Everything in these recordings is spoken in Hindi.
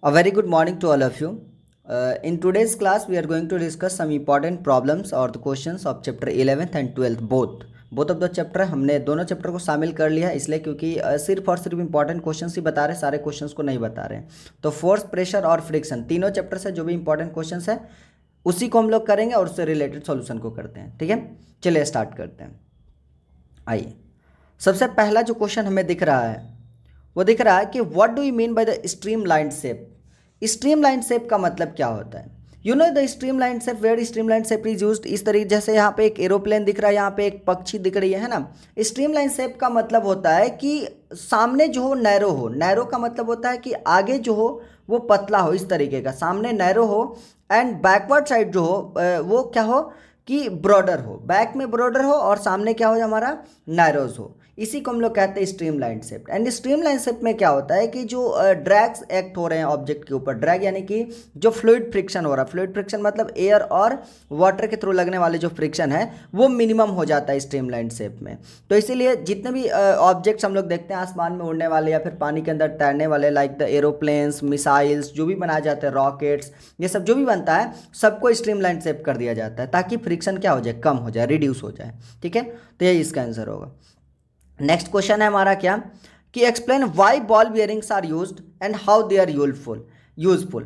A very good morning to all of you. In today's class, we are going to discuss some important problems or the questions of chapter 11th and 12th both. Both of the chapter हमने दोनों चैप्टर को शामिल कर लिया इसलिए क्योंकि सिर्फ और सिर्फ इंपॉर्टेंट क्वेश्चंस ही बता रहे हैं, सारे क्वेश्चंस को नहीं बता रहे हैं। तो फोर्स, प्रेशर और फ्रिक्शन तीनों चैप्टर से जो भी इंपॉर्टेंट क्वेश्चंस है उसी को हम लोग करेंगे और उससे रिलेटेड सॉल्यूशन को करते हैं। ठीक है, चलिए स्टार्ट करते हैं। आइए, सबसे पहला जो क्वेश्चन हमें दिख रहा है वो दिख रहा है कि what do you mean by the streamline shape. Streamline shape का मतलब क्या होता है? You know the streamline shape, where streamline shape is used. इस तरीके जैसे यहाँ पे एक एरोप्लेन दिख रहा है, यहाँ पे एक पक्षी दिख रही है ना। स्ट्रीमलाइन शेप का मतलब होता है कि सामने जो हो नैरो हो। नैरो का मतलब होता है कि आगे जो हो वो पतला हो, इस तरीके का सामने नैरो हो, एंड बैकवर्ड साइड जो हो वो क्या हो कि ब्रॉडर हो। बैक में ब्रॉडर हो और सामने क्या हो हमारा नैरोज हो। इसी को हम लोग कहते हैं streamline shape. And streamline shape में क्या होता है कि जो ड्रैग्स एक्ट हो रहे हैं ऑब्जेक्ट के ऊपर, ड्रैग यानी कि जो फ्लूइड फ्रिक्शन हो रहा है, फ्लूइड फ्रिक्शन मतलब एयर और वाटर के थ्रू लगने वाले जो फ्रिक्शन है वो मिनिमम हो जाता है स्ट्रीमलाइन शेप में। तो इसीलिए जितने भी ऑब्जेक्ट्स हम लोग देखते हैं आसमान में उड़ने वाले या फिर पानी के अंदर तैरने वाले, लाइक द एरोप्लेन्स, मिसाइल्स जो भी बनाए जाते हैं, रॉकेट्स, ये सब जो भी बनता है सबको स्ट्रीमलाइन शेप कर दिया जाता है ताकि फ्रिक्शन क्या हो जाए, कम हो जाए, रिड्यूस हो जाए। ठीक है, तो यही इसका आंसर होगा। नेक्स्ट क्वेश्चन है हमारा क्या कि explain why ball bearings are used and how they are useful.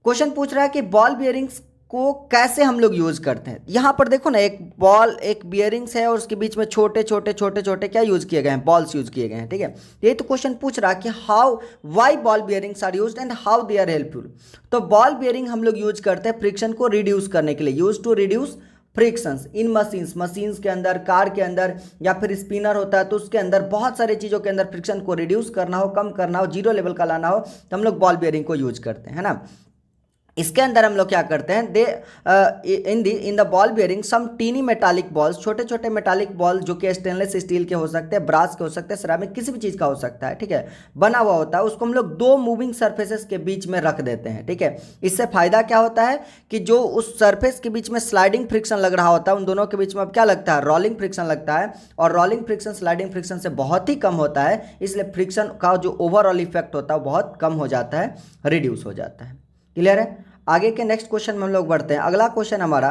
Question पूछ रहा है कि बॉल बियरिंग्स को कैसे हम लोग यूज करते हैं। यहाँ पर देखो ना, एक बॉल, एक बियरिंग्स है और उसके बीच में छोटे छोटे छोटे छोटे क्या यूज किए गए हैं, बॉल्स यूज किए गए हैं। ठीक है, ये तो क्वेश्चन पूछ रहा है कि how why ball bearings are used and how they are helpful. तो बॉल बियरिंग हम लोग यूज करते हैं फ्रिक्शन को रिड्यूस करने के लिए, use to reduce frictions in machines के अंदर, कार के अंदर, या फिर स्पिनर होता है तो उसके अंदर बहुत सारी चीज़ों के अंदर फ्रिक्शन को रिड्यूस करना हो, कम करना हो, जीरो लेवल का लाना हो तो हम लोग बॉल बियरिंग को यूज करते हैं, है ना। इसके अंदर हम लोग क्या करते हैं, in the ball bearing some tiny metallic balls, छोटे छोटे मेटालिक बॉल जो कि स्टेनलेस स्टील के हो सकते हैं, ब्रास के हो सकते हैं, सिरामिक, किसी भी चीज़ का हो सकता है। ठीक है, बना हुआ होता है, उसको हम लोग दो मूविंग सरफेसेस के बीच में रख देते हैं। ठीक है, इससे फायदा क्या होता है कि जो उस सरफेस के बीच में स्लाइडिंग फ्रिक्शन लग रहा होता है, उन दोनों के बीच में अब क्या लगता है, रोलिंग फ्रिक्शन लगता है, और रोलिंग फ्रिक्शन स्लाइडिंग फ्रिक्शन से बहुत ही कम होता है, इसलिए फ्रिक्शन का जो ओवरऑल इफेक्ट होता है वो बहुत कम हो जाता है, रिड्यूस हो जाता है। क्लियर है? आगे के नेक्स्ट क्वेश्चन में हम लोग बढ़ते हैं। अगला क्वेश्चन हमारा,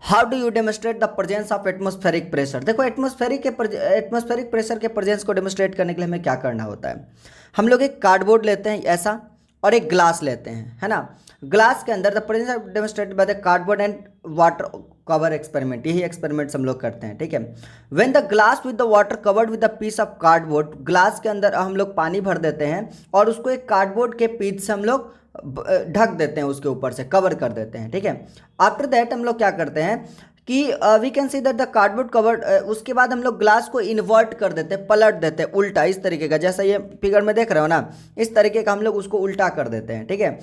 how do you demonstrate the presence of atmospheric pressure. देखो, एटमॉस्फेरिक प्रेशर के प्रेजेंस को डेमोस्ट्रेट करने के लिए हमें क्या करना होता है, हम लोग एक कार्डबोर्ड लेते हैं ऐसा और एक ग्लास लेते हैं, है ना। ग्लास के अंदर the presence of demonstrated by the cardboard and water cover experiment, यही एक्सपेरिमेंट्स हम लोग करते हैं। ठीक है, when the glass with the water covered with the piece of cardboard, glass के अंदर हम लोग पानी भर देते हैं और उसको एक कार्डबोर्ड के पीस से हम लोग ढक देते हैं, उसके ऊपर से कवर कर देते हैं। ठीक है, आफ्टर दैट हम लोग क्या करते हैं कि we can see that the cardboard covered, उसके बाद हम लोग ग्लास को इन्वर्ट कर देते हैं, पलट देते हैं उल्टा, इस तरीके का, जैसा ये फिगर में देख रहे हो ना, इस तरीके का हम लोग उसको उल्टा कर देते हैं। ठीक है,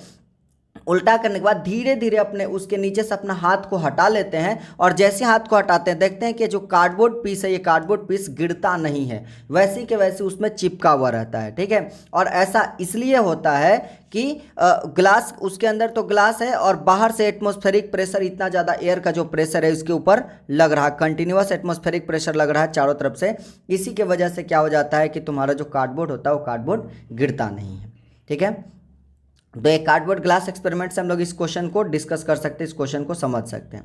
उल्टा करने के बाद धीरे धीरे अपने उसके नीचे से अपना हाथ को हटा लेते हैं, और जैसे हाथ को हटाते हैं देखते हैं कि जो कार्डबोर्ड पीस है, ये कार्डबोर्ड पीस गिरता नहीं है, वैसे के वैसे उसमें चिपका हुआ रहता है। ठीक है, और ऐसा इसलिए होता है कि ग्लास, उसके अंदर तो ग्लास है और बाहर से एटमॉस्फेरिक प्रेशर, इतना ज़्यादा एयर का जो प्रेशर है इसके ऊपर लग रहा है, कंटिन्यूअस एटमॉस्फेरिक प्रेशर लग रहा है चारों तरफ से, इसी के वजह से क्या हो जाता है कि तुम्हारा जो कार्डबोर्ड होता है वो कार्डबोर्ड गिरता नहीं है। ठीक है, तो एक कार्डबोर्ड ग्लास एक्सपेरिमेंट से हम लोग इस क्वेश्चन को डिस्कस कर सकते हैं, इस क्वेश्चन को समझ सकते हैं।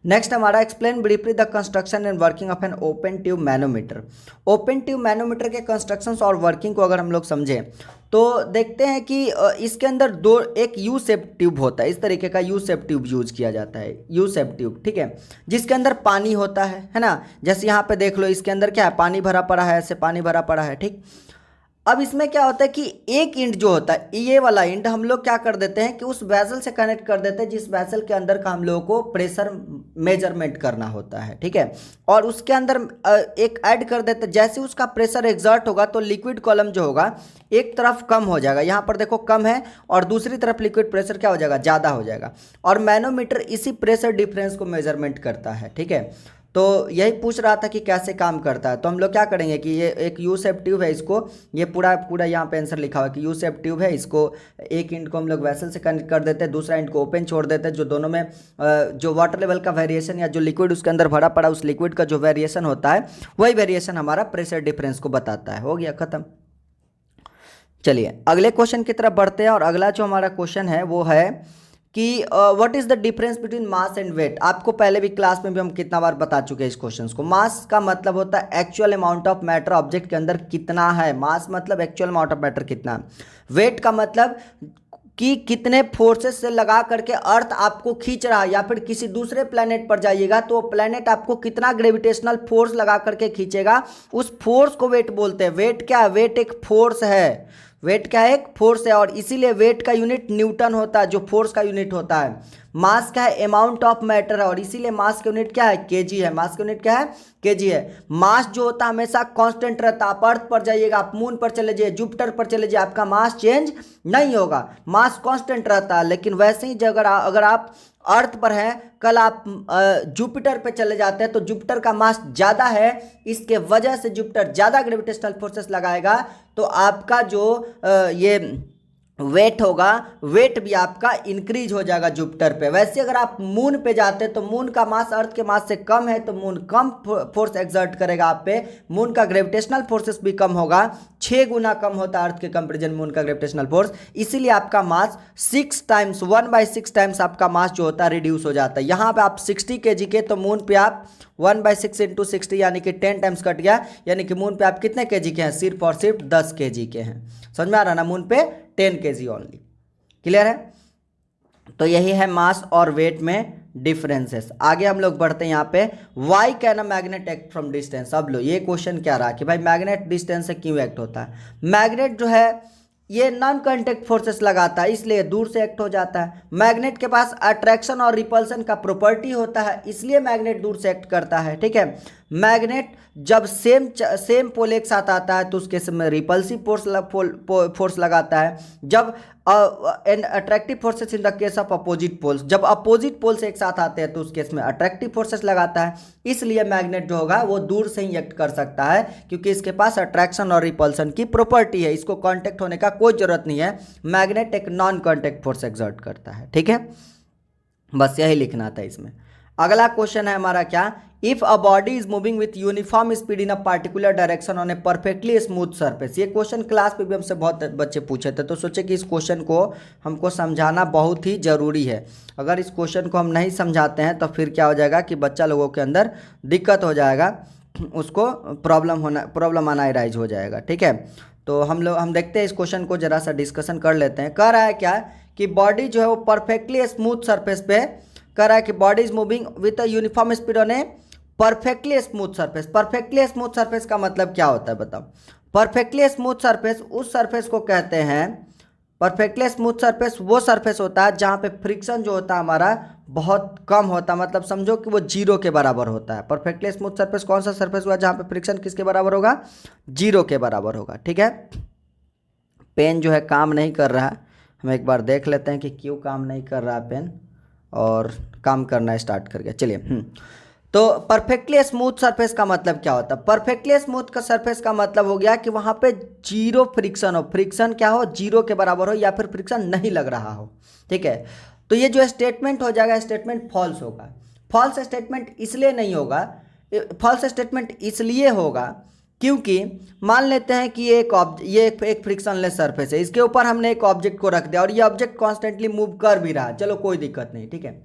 नेक्स्ट हमारा, explain briefly the construction and working of an open tube manometer. Open tube manometer के कंस्ट्रक्शन और वर्किंग को अगर हम लोग समझें तो देखते हैं कि इसके अंदर दो, एक यू शेप ट्यूब होता है, इस तरीके का यू शेप ट्यूब यूज किया जाता है, यू शेप ट्यूब। ठीक है, जिसके अंदर पानी होता है ना, जैसे यहाँ पे देख लो, इसके अंदर क्या है, पानी भरा पड़ा है, ऐसे पानी भरा पड़ा है। ठीक, अब इसमें क्या होता है कि एक इंट जो होता है, ये वाला इंट हम लोग क्या कर देते हैं कि उस वेसल से कनेक्ट कर देते हैं जिस वेसल के अंदर का हम लोगों को प्रेशर मेजरमेंट करना होता है। ठीक है, और उसके अंदर एक ऐड कर देते हैं, जैसे उसका प्रेशर एग्जर्ट होगा तो लिक्विड कॉलम जो होगा एक तरफ कम हो जाएगा, यहाँ पर देखो कम है, और दूसरी तरफ लिक्विड प्रेशर क्या हो जाएगा, ज़्यादा हो जाएगा, और मैनोमीटर इसी प्रेशर डिफरेंस को मेजरमेंट करता है। ठीक है, तो यही पूछ रहा था कि कैसे काम करता है, तो हम लोग क्या करेंगे कि ये एक यू शेप ट्यूब है, इसको ये पूरा पूरा यहाँ पे आंसर लिखा हुआ है कि यू शेप ट्यूब है, इसको एक इंट को हम लोग वेसल से कनेक्ट कर देते हैं, दूसरा इंट को ओपन छोड़ देते हैं, जो दोनों में जो वाटर लेवल का वेरिएशन या जो लिक्विड उसके अंदर भरा पड़ा उस लिक्विड का जो वेरिएशन होता है वही वेरिएशन हमारा प्रेशर डिफरेंस को बताता है। हो गया, खत्म। चलिए अगले क्वेश्चन की तरफ बढ़ते हैं और अगला जो हमारा क्वेश्चन है वो है कि what is the difference between mass and weight. आपको पहले भी क्लास में भी हम कितना बार बता चुके हैं इस क्वेश्चन को। मास का मतलब होता है actual amount of matter object के अंदर कितना है, मास मतलब एक्चुअल अमाउंट ऑफ मैटर कितना है। वेट का मतलब कि कितने फोर्सेस से लगा करके अर्थ आपको खींच रहा है, या फिर किसी दूसरे प्लेनेट पर जाइएगा तो प्लेनेट आपको कितना ग्रेविटेशनल फोर्स लगा करके खींचेगा, उस फोर्स को वेट बोलते हैं। वेट क्या है? वेट एक फोर्स है। वेट क्या है? एक फोर्स है, और इसीलिए वेट का यूनिट न्यूटन होता है जो फोर्स का यूनिट होता है। मास क्या है? अमाउंट ऑफ मैटर है, और इसीलिए मास का यूनिट क्या है? केजी है। मास का यूनिट क्या है? केजी है। मास जो होता है हमेशा कांस्टेंट रहता है। आप अर्थ पर जाइएगा, आप मून पर चले जाइए, जुपिटर पर चले जाइए, आपका मास चेंज नहीं होगा, मास कांस्टेंट रहता है। लेकिन वैसे ही अगर आप अर्थ पर हैं, कल आप जुपिटर पे चले जाते हैं तो जुपिटर का मास ज़्यादा है, इसके वजह से जुपिटर ज़्यादा ग्रेविटेशनल फोर्सेस लगाएगा, तो आपका जो ये वेट होगा, वेट भी आपका इंक्रीज हो जाएगा जुपिटर पे। वैसे अगर आप मून पे जाते हैं तो मून का मास अर्थ के मास से कम है, तो मून कम फोर्स एक्सर्ट करेगा आप पे। मून का ग्रेविटेशनल फोर्सेस भी कम होगा, 6 गुना कम होता है अर्थ के कंपेरिजन मून का ग्रेविटेशनल फोर्स। इसीलिए आपका मास 6 टाइम्स 1/6 टाइम्स आपका मास जो होता है रिड्यूस हो जाता है। यहाँ पे आप 60 kg के, तो मून पे आप 1/6 इंटू 60 यानी कि 10 टाइम्स कट गया, यानी कि मून पे आप कितने kg के हैं? सिर्फ और सिर्फ 10 kg के हैं। समझ में आ रहा ना? मून पे 10 kg ओनली। क्लियर है? तो यही है मास और वेट में डिफरेंसेस। आगे हम लोग बढ़ते हैं यहाँ पे, why can a magnet act from distance. अब लो, ये क्वेश्चन क्या रहा कि भाई मैग्नेट डिस्टेंस से क्यों एक्ट होता है। मैग्नेट जो है ये नॉन कांटेक्ट फोर्सेस लगाता है, इसलिए दूर से एक्ट हो जाता है। मैग्नेट के पास अट्रैक्शन और रिपल्सन का प्रॉपर्टी होता है, इसलिए मैग्नेट दूर से एक्ट करता है। ठीक है, मैग्नेट जब सेम पोल एक साथ आता है तो उसके समय रिपल्सिव फोर्स लगाता है। जब and attractive forces in the case of opposite poles, जब अपोजिट पोल्स एक साथ आते हैं तो उस केस में अट्रैक्टिव फोर्सेस लगाता है। इसलिए मैग्नेट जो होगा वो दूर से ही एक्ट कर सकता है, क्योंकि इसके पास अट्रैक्शन और रिपल्सन की प्रॉपर्टी है, इसको कांटेक्ट होने का कोई जरूरत नहीं है। मैग्नेट एक नॉन कांटेक्ट फोर्स एक्सर्ट करता है। ठीक है, बस यही लिखना था इसमें। अगला क्वेश्चन है हमारा क्या, if a body is moving with uniform speed in a particular direction on A perfectly smooth surface. ये क्वेश्चन क्लास पे भी हमसे बहुत बच्चे पूछे थे, तो सोचे कि इस क्वेश्चन को हमको समझाना बहुत ही जरूरी है। अगर इस क्वेश्चन को हम नहीं समझाते हैं तो फिर क्या हो जाएगा कि बच्चा लोगों के अंदर दिक्कत हो जाएगा, उसको प्रॉब्लम आना राइज हो जाएगा। ठीक है, तो हम देखते हैं इस क्वेश्चन को जरा सा डिस्कशन कर लेते हैं। कह रहा है क्या कि बॉडी जो है वो परफेक्टली स्मूथ सरफेस पे, कह रहा है कि body is moving with a uniform speed on A perfectly smooth surface. Perfectly smooth surface का मतलब क्या होता है बताओ। परफेक्टली स्मूथ सरफेस उस सरफेस को कहते हैं, परफेक्टली स्मूथ सरफेस वो सरफेस होता है जहाँ पे फ्रिक्शन जो होता है हमारा बहुत कम होता है, मतलब समझो कि वो जीरो के बराबर होता है। परफेक्टली स्मूथ सरफेस कौन सा सरफेस हुआ जहाँ पे फ्रिक्शन किसके बराबर होगा? 0 के बराबर होगा। ठीक है, पेन जो है काम नहीं कर रहा है, हम एक बार देख लेते हैं कि क्यों काम नहीं कर रहा है पेन, और काम करना स्टार्ट कर गया। चलिए, तो परफेक्टली स्मूथ सरफेस का मतलब क्या होता है? परफेक्टली स्मूथ का सरफेस का मतलब हो गया कि वहां पे जीरो फ्रिक्शन हो, फ्रिक्शन क्या हो? 0 के बराबर हो, या फिर फ्रिक्शन नहीं लग रहा हो। ठीक है, तो ये जो स्टेटमेंट हो जाएगा, स्टेटमेंट फॉल्स होगा। फॉल्स स्टेटमेंट इसलिए नहीं होगा, फॉल्स स्टेटमेंट इसलिए होगा क्योंकि मान लेते हैं कि ये एक फ्रिक्शनलेस सरफेस है, इसके ऊपर हमने एक ऑब्जेक्ट को रख दिया और ये ऑब्जेक्ट कॉन्स्टेंटली मूव कर भी रहा है, चलो कोई दिक्कत नहीं। ठीक है,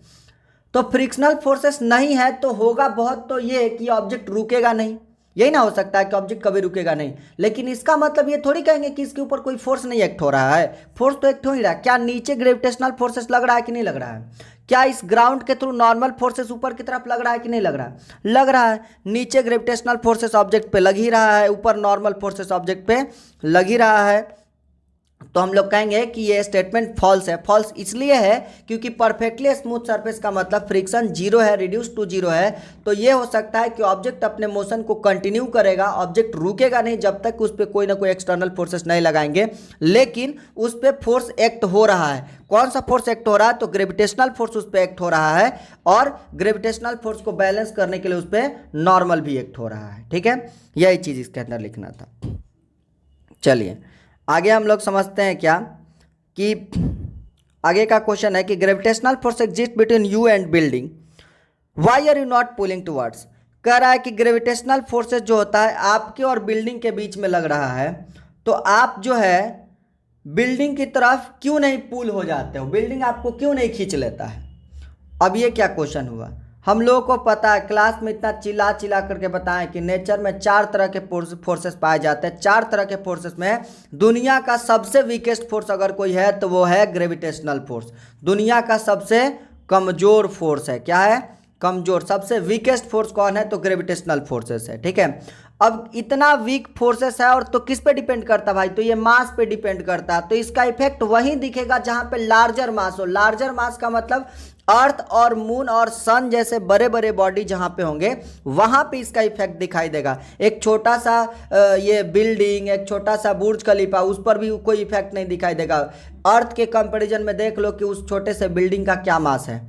तो फ्रिक्शनल फोर्सेस नहीं है तो होगा बहुत तो ये कि ऑब्जेक्ट रुकेगा नहीं, यही ना हो सकता है कि ऑब्जेक्ट कभी रुकेगा नहीं। लेकिन इसका मतलब ये थोड़ी कहेंगे कि इसके ऊपर कोई फोर्स नहीं एक्ट हो रहा है, फोर्स तो एक्ट हो ही रहा है। क्या नीचे ग्रेविटेशनल फोर्सेस लग रहा है कि नहीं लग रहा है? क्या इस ग्राउंड के थ्रू नॉर्मल फोर्सेस ऊपर की तरफ लग रहा है कि नहीं लग रहा है? लग रहा है। नीचे ग्रेविटेशनल फोर्सेस ऑब्जेक्ट पे लग ही रहा है, ऊपर नॉर्मल फोर्सेस ऑब्जेक्ट पे लग ही रहा है, तो हम लोग कहेंगे कि ये स्टेटमेंट फॉल्स है। फॉल्स इसलिए है क्योंकि परफेक्टली स्मूथ सरफेस का मतलब फ्रिक्शन 0 है, रिड्यूस टू 0 है। तो ये हो सकता है कि ऑब्जेक्ट अपने मोशन को कंटिन्यू करेगा, ऑब्जेक्ट रुकेगा नहीं जब तक उस पर कोई ना कोई एक्सटर्नल फोर्सेस नहीं लगाएंगे, लेकिन उस पर फोर्स एक्ट हो रहा है। कौन सा फोर्स एक्ट हो रहा है? तो ग्रेविटेशनल फोर्स उस पर एक्ट हो रहा है, और ग्रेविटेशनल फोर्स को बैलेंस करने के लिए उस पर नॉर्मल भी एक्ट हो रहा है। ठीक है, यही चीज़ इसके अंदर लिखना था। चलिए आगे हम लोग समझते हैं क्या कि आगे का क्वेश्चन है कि gravitational force exist between you and building, why are you not pulling towards. कह रहा है कि ग्रेविटेशनल फोर्सेस जो होता है आपके और बिल्डिंग के बीच में लग रहा है, तो आप जो है बिल्डिंग की तरफ क्यों नहीं पुल हो जाते हो, बिल्डिंग आपको क्यों नहीं खींच लेता है। अब ये क्या क्वेश्चन हुआ। हम लोगों को पता है, क्लास में इतना चिल्ला चिल्ला करके बताएं कि नेचर में 4 तरह के फोर्सेस पाए जाते हैं। 4 तरह के फोर्सेस में दुनिया का सबसे वीकेस्ट फोर्स अगर कोई है तो वो है ग्रेविटेशनल फोर्स। दुनिया का सबसे कमजोर फोर्स है, क्या है, कमजोर। सबसे वीकेस्ट फोर्स कौन है, तो ग्रेविटेशनल फोर्सेस है, ठीक है। अब इतना वीक फोर्सेस है और तो किस पे डिपेंड करता है भाई, तो ये मास पे डिपेंड करता है। तो इसका इफेक्ट वहीं दिखेगा जहां पे लार्जर मास हो। लार्जर मास का मतलब अर्थ और मून और सन जैसे बड़े बड़े बॉडी जहां पे होंगे वहां पे इसका इफेक्ट दिखाई देगा। एक छोटा सा ये बिल्डिंग, एक छोटा सा बुर्ज खलीफा, उस पर भी कोई इफेक्ट नहीं दिखाई देगा। अर्थ के कंपैरिजन में देख लो कि उस छोटे से बिल्डिंग का क्या मास है,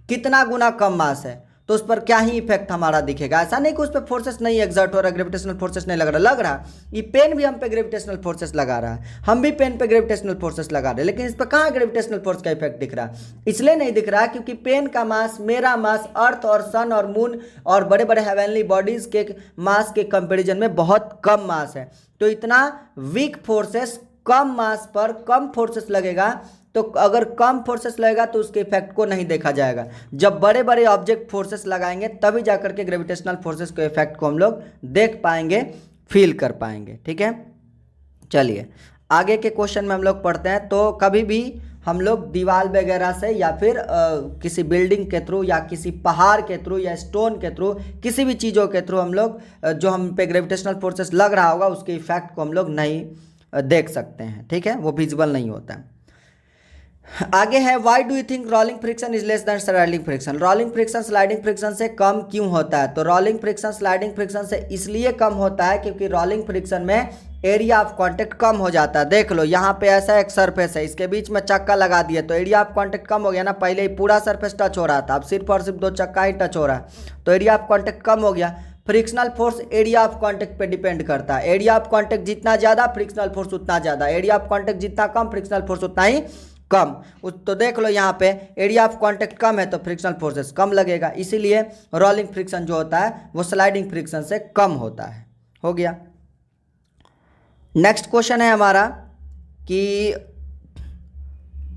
कितना गुना कम मास है, तो उस पर क्या ही इफेक्ट हमारा दिखेगा। ऐसा नहीं कि उस पर फोर्सेस नहीं एग्जर्ट हो रहा, ग्रेविटेशनल फोर्सेस नहीं लग रहा। ये पेन भी हम पे ग्रेविटेशनल फोर्सेस लगा रहा है, हम भी पेन पे ग्रेविटेशनल फोर्सेस लगा रहे हैं, लेकिन इस पर कहाँ ग्रेविटेशनल फोर्स का इफेक्ट दिख रहा। इसलिए नहीं दिख रहा क्योंकि पेन का मास, मेरा मास अर्थ और सन और मून और बड़े बड़े हेवनली बॉडीज के मास के कंपेरिजन में बहुत कम मास है। तो इतना वीक फोर्सेस कम मास पर कम फोर्सेस लगेगा, तो अगर कम फोर्सेस लगेगा तो उसके इफेक्ट को नहीं देखा जाएगा। जब बड़े बड़े ऑब्जेक्ट फोर्सेस लगाएंगे तभी जाकर के ग्रेविटेशनल फोर्सेस के इफेक्ट को हम लोग देख पाएंगे, फील कर पाएंगे, ठीक है। चलिए आगे के क्वेश्चन में हम लोग पढ़ते हैं। तो कभी भी हम लोग दीवार वगैरह से या फिर किसी बिल्डिंग के थ्रू या किसी पहाड़ के थ्रू या स्टोन के थ्रू, किसी भी चीज़ों के थ्रू हम लोग जो हम पे ग्रेविटेशनल फोर्सेस लग रहा होगा उसके इफेक्ट को हम लोग नहीं देख सकते हैं, ठीक है, वो विजिबल नहीं होता है। आगे है, why do you think rolling friction is less than sliding friction. Rolling friction sliding friction से कम क्यों होता है, तो रोलिंग फ्रिक्शन स्लाइडिंग फ्रिक्शन से इसलिए कम होता है क्योंकि रोलिंग फ्रिक्शन में एरिया ऑफ कांटेक्ट कम हो जाता है। देख लो यहाँ पे ऐसा एक सरफेस है, इसके बीच में चक्का लगा दिया तो एरिया ऑफ कांटेक्ट कम हो गया ना। पहले ही पूरा सरफेस टच हो रहा था, अब सिर्फ और सिर्फ 2 चक्का ही टच हो रहा है, तो एरिया ऑफ कांटेक्ट कम हो गया। Frictional force area of contact पे डिपेंड करता है। एरिया ऑफ कांटेक्ट जितना ज़्यादा फ्रिक्शनल फोर्स उतना ज़्यादा, एरिया ऑफ कांटेक्ट जितना कम फ्रिक्शनल फोर्स उतना ही कम। तो देख लो यहाँ पे एरिया ऑफ कांटेक्ट कम है तो फ्रिक्शनल फोर्सेस कम लगेगा, इसीलिए रोलिंग फ्रिक्शन जो होता है वो स्लाइडिंग फ्रिक्शन से कम होता है। हो गया। नेक्स्ट क्वेश्चन है हमारा कि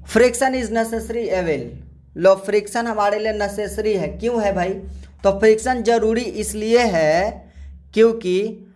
फ्रिक्शन इज नेसेसरी एविल। लो फ्रिक्शन हमारे लिए नेसेसरी है, क्यों है भाई, तो फ्रिक्शन जरूरी इसलिए है क्योंकि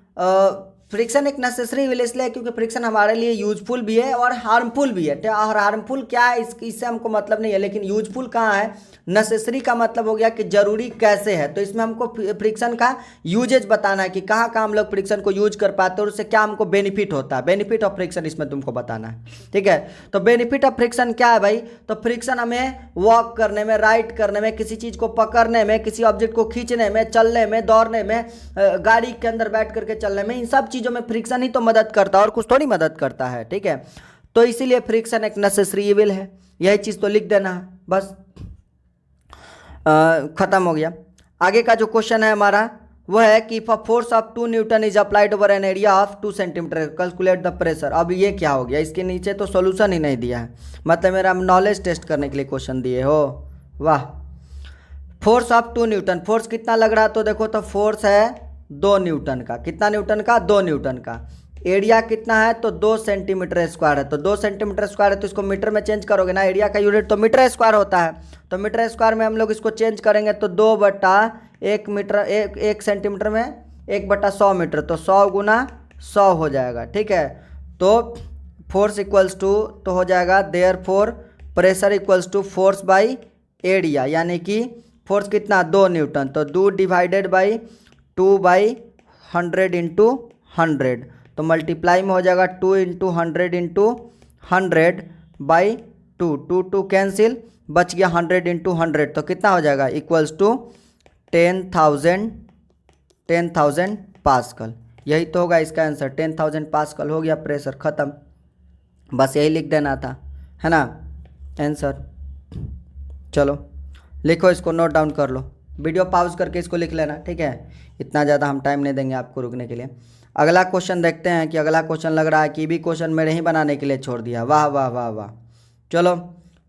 फ्रिक्शन एक नेसेसरी विल इसलिए क्योंकि फ्रिक्शन हमारे लिए यूजफुल भी है और हार्मफुल भी है। और हार्मफुल क्या है इससे हमको मतलब नहीं है, लेकिन यूजफुल कहाँ है, नेसेसरी का मतलब हो गया कि जरूरी कैसे है। तो इसमें हमको फ्रिक्शन का यूजेज बताना है कि कहाँ कहाँ हम लोग फ्रिक्शन को यूज कर पाते हैं और उससे क्या हमको बेनिफिट होता है। बेनिफिट ऑफ फ्रिक्शन इसमें तुमको बताना है, ठीक है। तो बेनिफिट ऑफ फ्रिक्शन क्या है भाई, तो फ्रिक्शन हमें वॉक करने में, राइड करने में, किसी चीज़ को पकड़ने में, किसी ऑब्जेक्ट को खींचने में, चलने में, दौड़ने में, गाड़ी के अंदर बैठ करके चलने में, इन सब चीज़ों में फ्रिक्शन ही तो मदद करता है और कुछ थोड़ी मदद करता है, ठीक है। तो इसीलिए फ्रिक्शन एक नेसेसरी इविल है, यही चीज़ तो लिख देना है बस, खत्म हो गया। आगे का जो क्वेश्चन है हमारा वो है कि force of 2 Newton is applied over an area of 2 centimetre, calculate the pressure. अब ये क्या हो गया, इसके नीचे तो सॉल्यूशन ही नहीं दिया है, मतलब मेरा नॉलेज टेस्ट करने के लिए क्वेश्चन दिए हो, वाह। फोर्स ऑफ 2 न्यूटन, फोर्स कितना लग रहा है, तो देखो तो फोर्स है 2 न्यूटन का, कितना न्यूटन का, 2 न्यूटन का। एरिया कितना है, तो 2 सेंटीमीटर स्क्वायर है, तो 2 सेंटीमीटर स्क्वायर है तो इसको मीटर में चेंज करोगे ना, एरिया का यूनिट तो मीटर स्क्वायर होता है, तो मीटर स्क्वायर में हम लोग इसको चेंज करेंगे तो 2/1 मीटर, 1 सेंटीमीटर में 1/100 मीटर, तो 100 गुना 100 हो जाएगा, ठीक है। तो फोर्स इक्वल्स टू तो हो जाएगा therefore pressure equals to force by area, यानी कि फोर्स कितना 2 न्यूटन, तो 2 डिवाइडेड बाई 2/100 इंटू 100, तो मल्टीप्लाई में हो जाएगा 2 इंटू 100 इंटू 100 बाई 2, 2 कैंसिल, बच गया 100 इंटू 100, तो कितना हो जाएगा इक्वल्स टू 10,000 पास्कल। यही तो होगा इसका आंसर, 10,000 पास्कल हो गया प्रेशर, ख़त्म, बस यही लिख देना था, है ना आंसर। चलो लिखो, इसको नोट डाउन कर लो, वीडियो पॉज करके इसको लिख लेना, ठीक है। इतना ज़्यादा हम टाइम नहीं देंगे आपको रुकने के लिए। अगला क्वेश्चन देखते हैं कि अगला क्वेश्चन लग रहा है कि भी क्वेश्चन मेरे ही बनाने के लिए छोड़ दिया, वाह वाह वाह वाह। चलो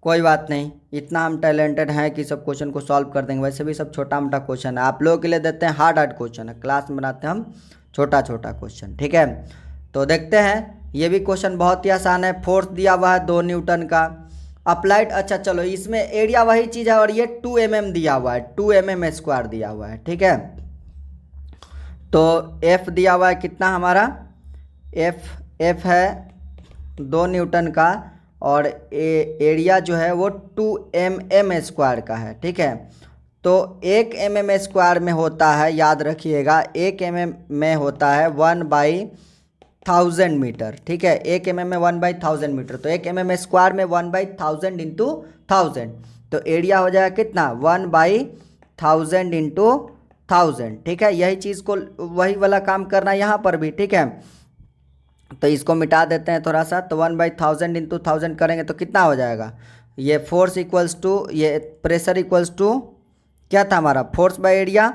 कोई बात नहीं, इतना हम टैलेंटेड हैं कि सब क्वेश्चन को सॉल्व कर देंगे। वैसे भी सब छोटा मोटा क्वेश्चन है, आप लोगों के लिए देते हैं हार्ड क्वेश्चन है, क्लास में बनाते हैं हम छोटा छोटा क्वेश्चन, ठीक है। तो देखते हैं ये भी क्वेश्चन बहुत ही आसान है। फोर्स दिया हुआ है 2 न्यूटन का। अप्लाइड, अच्छा चलो इसमें एरिया वही चीज़ है और ये 2 mm दिया हुआ है, 2 mm स्क्वायर दिया हुआ है, ठीक है। तो F दिया हुआ है कितना हमारा, F है 2 न्यूटन का और एरिया जो है वो 2 mm स्क्वायर का है, ठीक है। तो 1 mm स्क्वायर में होता है, याद रखिएगा 1 mm में होता है 1/1000 मीटर, ठीक है। 1 mm में 1/1000 मीटर, तो 1 mm स्क्वायर में 1/1000 इंटू 1000, तो एरिया हो जाएगा कितना 1/1000 इंटू 1000, ठीक है। यही चीज़ को वही वाला काम करना है यहाँ पर भी, ठीक है। तो इसको मिटा देते हैं थोड़ा सा, तो 1/1000 इंटू 1000 करेंगे तो कितना हो जाएगा, ये फोर्स इक्वल्स टू, ये प्रेशर इक्वल्स टू क्या था हमारा, फोर्स बाय एरिया।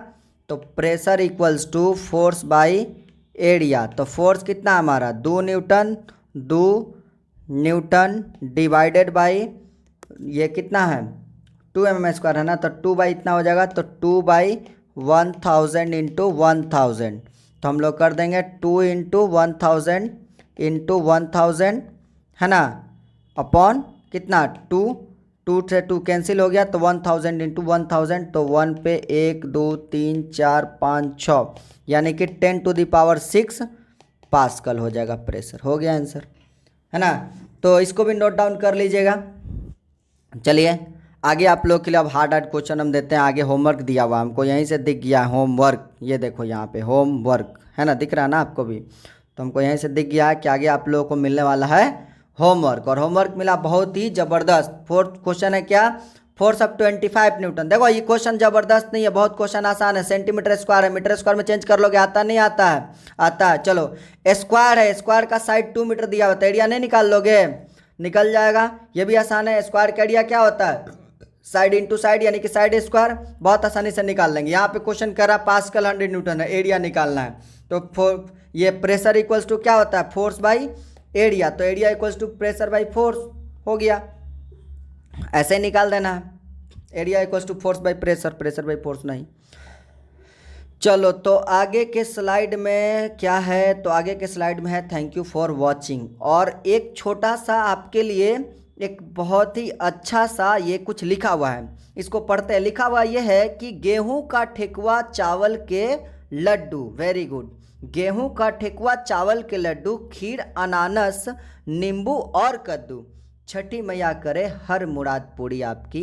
तो pressure equals to force by area, तो फोर्स कितना हमारा 2 न्यूटन डिवाइडेड बाय ये कितना है 2 mm स्क्वायर है ना, तो 2 बाई इतना हो जाएगा, तो 2/1000 इंटू 1000, तो हम लोग कर देंगे 2 इंटू 1000 इंटू 1000 है ना, अपॉन कितना 2 से 2 कैंसिल हो गया, तो 1000 इंटू 1000, तो 1 पे 1 2 3 4 5 6 यानी कि 10⁶ पास्कल हो जाएगा प्रेशर। हो गया आंसर, है ना। तो इसको भी नोट डाउन कर लीजिएगा। चलिए आगे आप लोग के लिए अब हार्ड क्वेश्चन हम देते हैं। आगे होमवर्क दिया हुआ हमको, यहीं से दिख गया होमवर्क, ये देखो यहाँ पे होमवर्क है ना, दिख रहा है ना आपको भी, तो हमको यहीं से दिख गया है कि आगे आप लोगों को मिलने वाला है होमवर्क, और होमवर्क मिला बहुत ही ज़बरदस्त। 4th क्वेश्चन है क्या, फोर्स ऑफ 25 न्यूटन। देखो ये क्वेश्चन ज़बरदस्त नहीं है, बहुत क्वेश्चन आसान है। सेंटीमीटर स्क्वायर है, मीटर स्क्वायर में चेंज कर लोगे, आता नहीं आता है, आता है। चलो स्क्वायर है, स्क्वायर का साइड 2 मीटर दिया होता है, एरिया नहीं निकाल लोगे, निकल जाएगा। ये भी आसान है, स्क्वायर का एरिया क्या होता है, साइड इंटू साइड यानी कि साइड स्क्वायर, बहुत आसानी से निकाल लेंगे। यहाँ पे क्वेश्चन कर रहा है पास्कल 100 न्यूटन है, एरिया निकालना है। तो ये प्रेशर इक्वल्स टू क्या होता है, फोर्स बाई एरिया, तो area equals to pressure by force, हो गया। ऐसे ही निकाल देना है, area equals to force by pressure, pressure by force नहीं। चलो तो आगे के स्लाइड में क्या है, तो आगे के स्लाइड में है थैंक यू फॉर वॉचिंग, और एक छोटा सा आपके लिए एक बहुत ही अच्छा सा ये कुछ लिखा हुआ है, इसको पढ़ते हैं। लिखा हुआ ये है कि गेहूं का ठेकुआ चावल के लड्डू, वेरी गुड, गेहूं का ठेकुआ चावल के लड्डू, खीर अनानस नींबू और कद्दू, छठी मैया करे हर मुराद पूरी आपकी,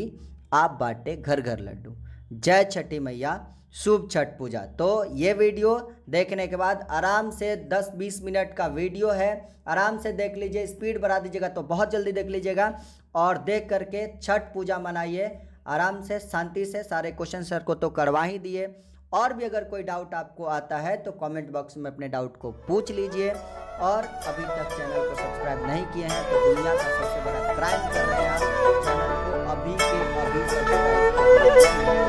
आप बांटे घर घर लड्डू, जय छठी मैया, शुभ छठ पूजा। तो ये वीडियो देखने के बाद आराम से 10-20 मिनट का वीडियो है, आराम से देख लीजिए, स्पीड बढ़ा दीजिएगा तो बहुत जल्दी देख लीजिएगा, और देख करके छठ पूजा मनाइए आराम से, शांति से। सारे क्वेश्चन सर को तो करवा ही दिए, और भी अगर कोई डाउट आपको आता है तो कमेंट बॉक्स में अपने डाउट को पूछ लीजिए। और अभी तक चैनल को सब्सक्राइब नहीं किए हैं तो दुनिया का सबसे बड़ा क्राइम कर रहे हैं आप, चैनल को अभी के अभी सब्सक्राइब